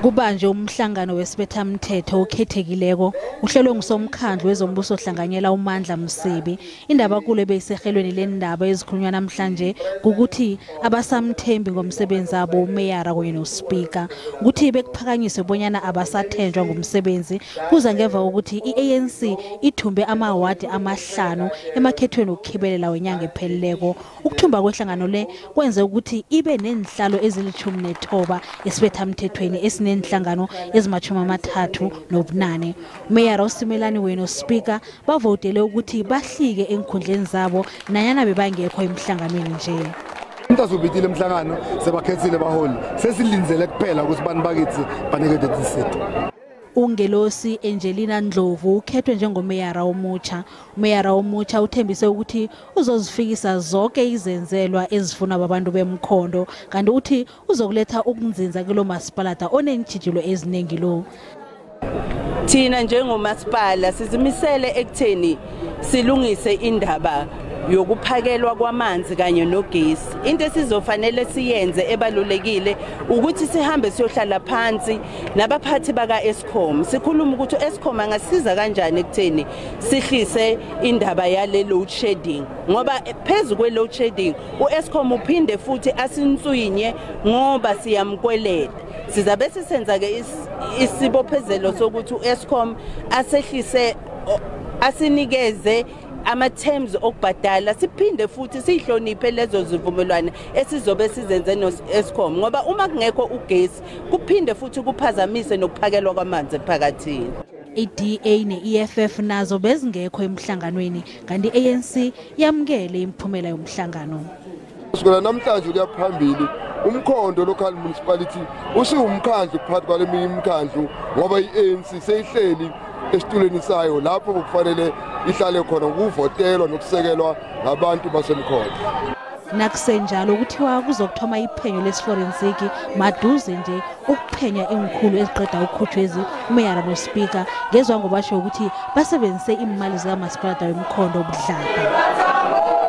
Kubanje umhlangano wesibethamthetho okhethekileko uhlelwe ngusomkhandlu wezombuso hlanganyela uMandla Msebi. Indaba kule beyisehelweni lendaba ezikhulunywa namhlanje ukuthi abasamthembi ngomsebenzi abo uMeyara kunye noSpika ukuthi bekuphakanyiswe bonyana abasathenjwa ngomsebenzi kuza ngeva ukuthi i-ANC ithumbe amawadi amahlanu emakhethweni okukhibelela wenyanga epheleleko. Ukuthumba kwehlangano le kwenze ukuthi ibe nenhlalo ezili-19 esibethamthethweni enhlangano ezima-38. uMeyara, uSimelane kunye noSpika bavotele ukuthi bahlike enkhundleni zabo nanyana bebangekho emhlanganweni nje. Into azobitile emhlangano sebakhethile baholi sesilinzele kuphela ukuthi bani bakithi banikeze isithi. uMelusi Angelina Ndlovu ukhethwe njengomeyara omutjha. uMeyara omutjha uthembise ukuthi uzozifikisa zonke izenzelwa ezifuna babantu beMkhondo kanti uthi uzokuletha ukunzinza kilo masipalada onentshijilo eziningi lo. Thina njengomasipala sizimisele ekutheni silungise indaba yokuphakelwa kwamanzi kanye nogesi. Into esizofanele siyenze ebalulekile ukuthi sihambe siyohlala phansi nabaphathi baka Eskom sikhuluma ukuthi Eskom angasiza kanjani ekutheni sihlise indaba yale load shedding, ngoba phezulu kwe load shedding uEskom uphinde futhi asinswinye ngoba siyamkwelela. Sizabe sisenza ke isibophezelo sokuthi uEskom asehlise asinikeze ama-terms okubhadala siphinde futhi sihloniphe lezo zivumelwano esizobe sizenze noEskom, ngoba uma kungekho ugesi kuphinde futhi kuphazamise nokuphakelwa kwamanzi ephakathini. iDA ne-EFF nazo bezingekho emhlanganweni kanti i-ANC yamukele imiphumela yomhlangano. Kusukela namhlanje kuyaphambili uMkhondo local municipality usiwumkhandlu phakathi kwale imikhandlu ngoba i-ANC seyihleli esitulweni sayo lapho kufanele ihlale khona ukuvotelwa nokusekelwa ngabantu baseMkhondo. Nakusenjalo kuthiwa kuzokuthoma iphenyo lesiforensic maduze nje ukuphenya engikhulu eziqeda ukukhutshwezi uMeyara noSpika ngezwa ngobasho ukuthi basebenzise imali zikamasipalada weMkhondo obudlabha.